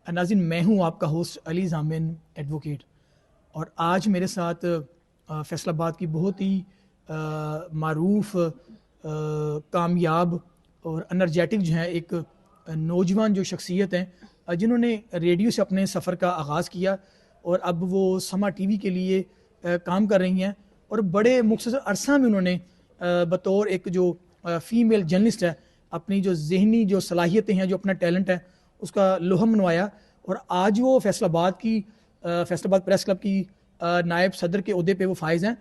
नाज़रीन, मैं हूं आपका होस्ट अली ज़ामिन एडवोकेट, और आज मेरे साथ फैसलाबाद की बहुत ही मारूफ, कामयाब और एनर्जेटिक जो है एक नौजवान जो शख्सियत हैं, जिन्होंने रेडियो से अपने सफ़र का आगाज़ किया और अब वो समा टीवी के लिए काम कर रही हैं, और बड़े मुख्तसर अरसा में उन्होंने बतौर एक जो फ़ीमेल जर्नलिस्ट है अपनी जो जहनी जो सलाहियतें हैं, जो अपना टैलेंट है, उसका लोहा मनवाया। और आज वो फैसलाबाद प्रेस क्लब की नायब सदर के ओहदे पे वो फाइज हैं।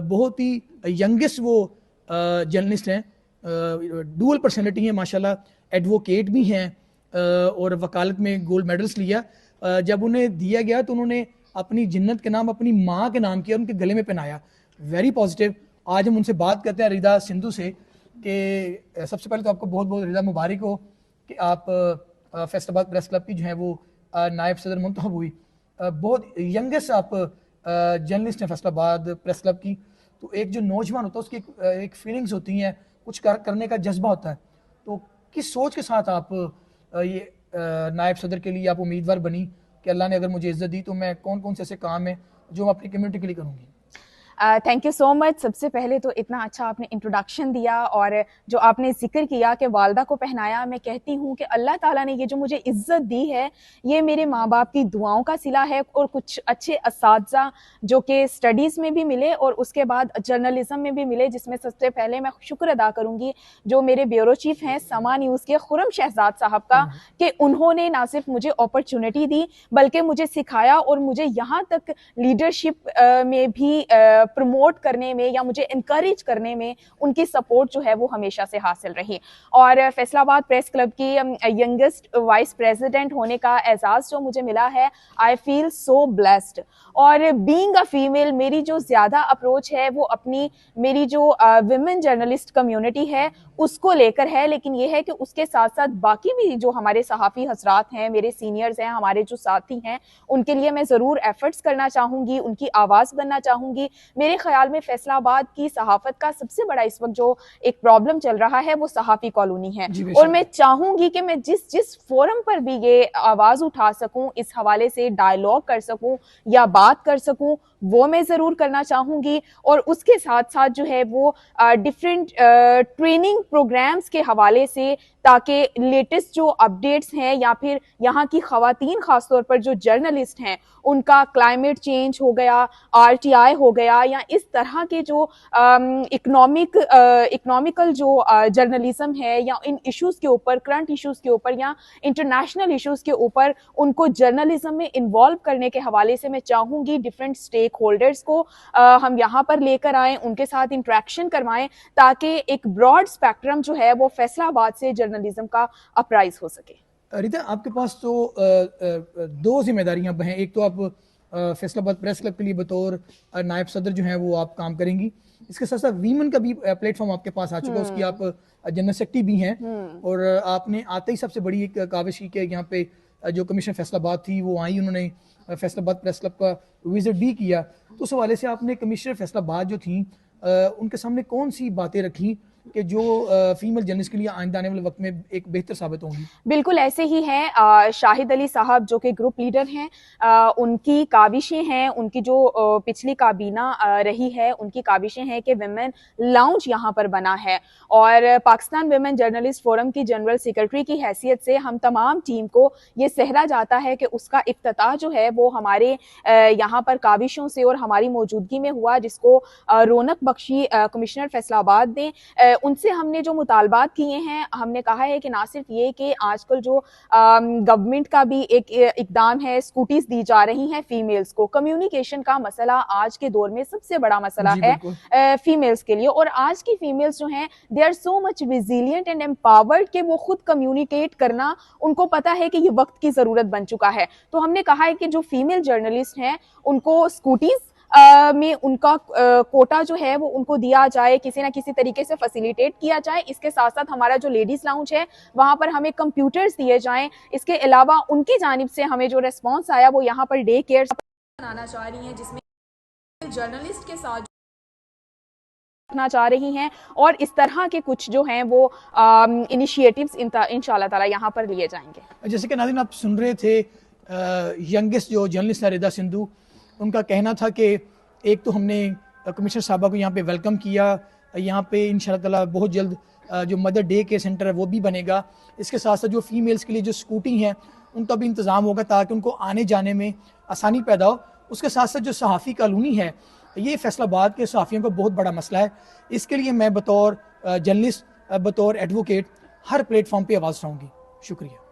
बहुत ही यंगेस्ट वो जर्नलिस्ट हैं, डुअल पर्सनैलिटी हैं माशाल्लाह, एडवोकेट भी हैं, और वकालत में गोल्ड मेडल्स लिया। जब उन्हें दिया गया तो उन्होंने अपनी जिन्नत के नाम अपनी माँ के नाम किया, उनके गले में पहनाया। Very positive. आज हम उनसे बात करते हैं रिदा सिंधु से कि सबसे पहले तो आपको बहुत बहुत रिदा मुबारक हो कि आप फैसलाबाद प्रेस क्लब की जो है वो नायब सदर मुंतखब हुई। बहुत यंगेस्ट आप जर्नलिस्ट हैं फैसलाबाद प्रेस क्लब की। तो एक जो नौजवान होता है उसकी एक फीलिंग्स होती हैं, कुछ करने का जज्बा होता है। तो किस सोच के साथ आप ये नायब सदर के लिए आप उम्मीदवार बनी कि अल्लाह ने अगर मुझे इज्जत दी तो मैं कौन कौन से ऐसे काम हैं जो मैं अपनी कम्युनिटी के लिए करूँगी? Thank you so much. सबसे पहले तो इतना अच्छा आपने इंट्रोडक्शन दिया और जो आपने जिक्र किया कि वालदा को पहनाया, मैं कहती हूँ कि अल्लाह ताला ने ये जो मुझे इज्जत दी है ये मेरे माँ बाप की दुआओं का सिला है, और कुछ अच्छे असातिज़ा जो कि स्टडीज़ में भी मिले और उसके बाद जर्नलिज्म में भी मिले, जिसमें सबसे पहले मैं शुक्र अदा करूँगी जो मेरे ब्यूरो चीफ हैं समा न्यूज़ के खुरम शहजाद साहब का, कि उन्होंने ना सिर्फ मुझे अपॉर्चुनिटी दी बल्कि मुझे सिखाया और मुझे यहाँ तक लीडरशिप में भी प्रमोट करने में या मुझे इनकरेज करने में उनकी सपोर्ट जो है वो हमेशा से हासिल रही। और फैसलाबाद प्रेस क्लब की यंगेस्ट वाइस प्रेसिडेंट होने का एजाज जो मुझे मिला है, आई फील सो ब्लेस्ड। और बीइंग अ फीमेल, मेरी जो ज्यादा अप्रोच है वो अपनी मेरी जो विमेन जर्नलिस्ट कम्युनिटी है उसको लेकर है, लेकिन ये है कि उसके साथ साथ बाकी भी जो हमारे सहाफ़ी हजरात हैं, मेरे सीनियर्स हैं, हमारे जो साथी हैं, उनके लिए मैं ज़रूर एफर्ट्स करना चाहूँगी, उनकी आवाज़ बनना चाहूँगी। मेरे ख्याल में फैसलाबाद की सहाफ़त का सबसे बड़ा इस वक्त जो एक प्रॉब्लम चल रहा है वो सहाफ़ी कॉलोनी है, और मैं चाहूँगी कि मैं जिस जिस फोरम पर भी ये आवाज़ उठा सकूँ, इस हवाले से डायलॉग कर सकूँ या बात कर सकूँ, वो मैं ज़रूर करना चाहूँगी। और उसके साथ साथ जो है वो डिफरेंट ट्रेनिंग प्रोग्राम्स के हवाले से, ताकि लेटेस्ट जो अपडेट्स हैं या फिर यहाँ की ख़वातीन ख़ासतौर पर जो जर्नलिस्ट हैं उनका क्लाइमेट चेंज हो गया, आरटीआई हो गया, या इस तरह के जो इकोनॉमिकल जो जर्नलिज्म है, या इन इश्यूज़ के ऊपर, करंट इश्यूज़ के ऊपर या इंटरनेशनल इश्यूज़ के ऊपर उनको जर्नलिज्म में इन्वॉल्व करने के हवाले से मैं चाहूँगी डिफरेंट स्टेक होल्डर्स को हम यहाँ पर लेकर आएँ, उनके साथ इंट्रैक्शन करवाएं, ताकि एक ब्रॉड स्पेक्ट्रम जो है वो फैसलाबाद से जर्नलिज्म का अपराइज हो सके। रिता, आपके पास तो दो जिम्मेदारियां हैं। एक तो आप फैसलाबाद प्रेस क्लब के लिए बतौर नायब सदर जो है वो आप काम करेंगी, इसके साथ साथ वीमन का भी प्लेटफॉर्म आपके पास आ चुका है, उसकी आप जनरल सेक्रेटरी भी हैं। और आपने आते ही सबसे बड़ी एक काविश की कि यहाँ पे जो कमिश्नर फैसलाबाद थी वो आई, उन्होंने फैसलाबाद प्रेस क्लब का विजिट भी किया। तो उस हवाले से आपने कमिश्नर फैसलाबाद जो थी उनके सामने कौन सी बातें रखी कि जो फीमेल जर्नलिस्ट के लिए आइंदा आने वाले वक्त में एक बेहतर साबित होंगी? बिल्कुल ऐसे ही हैं। शाहिद अली साहब जो कि ग्रुप लीडर हैं, उनकी काविशें हैं, उनकी जो पिछली काबीना रही है उनकी काविशें हैं कि विमेन लाउंज यहाँ पर बना है, और पाकिस्तान विमेन जर्नलिस्ट फोरम की जनरल सेक्रेटरी की हैसियत से हम तमाम टीम को ये सहरा जाता है कि उसका इफ्तिताह जो है वो हमारे यहाँ पर काविशों से और हमारी मौजूदगी में हुआ, जिसको रौनक बख्शी कमिश्नर फैसलाबाद ने। उनसे हमने जो मुतालबात किए हैं, हमने कहा है कि ना सिर्फ ये कि आजकल जो गवर्नमेंट का भी एक इकदाम है, स्कूटीज दी जा रही हैं फीमेल्स को, कम्युनिकेशन का मसला आज के दौर में सबसे बड़ा मसला है फीमेल्स के लिए, और आज की फीमेल्स जो हैं they are so much resilient and empowered कि वो खुद कम्युनिकेट करना उनको पता है कि ये वक्त की जरूरत बन चुका है। तो हमने कहा है कि जो फीमेल जर्नलिस्ट हैं उनको स्कूटीज में उनका कोटा जो है वो उनको दिया जाए, किसी ना किसी तरीके से फैसिलिटेट किया जाए। इसके साथ साथ हमारा जो लेडीज लाउंज है वहां पर हमें कंप्यूटर्स दिए जाएं। इसके अलावा उनकी जानिब से हमें जो रेस्पॉन्स आया वो यहाँ पर डे केयर बनाना चाह रही हैं, जिसमें जर्नलिस्ट के साथ रखना चाह रही हैं, और इस तरह के कुछ जो हैं वो इनिशिएटिव्स इंशाल्लाह ताला यहाँ पर लिए जाएंगे। जैसे कि नाज़रीन आप सुन रहे थे यंगेस्ट जो जर्नलिस्ट है रिदा सिंधु, उनका कहना था कि एक तो हमने कमिश्नर साहबा को यहाँ पे वेलकम किया, यहाँ पे इंशाल्लाह ताला बहुत जल्द जो मदर डे के सेंटर है वो भी बनेगा। इसके साथ साथ जो फीमेल्स के लिए जो स्कूटी है उनका भी इंतज़ाम होगा ताकि उनको आने जाने में आसानी पैदा हो। उसके साथ साथ जो सहाफ़ी कॉलोनी है, ये फैसलाबाद के सहाफ़ियों का बहुत बड़ा मसला है। इसके लिए मैं बतौर जर्नलिस्ट, बतौर एडवोकेट हर प्लेटफॉर्म पर आवाज़ उठाऊँगी। शुक्रिया।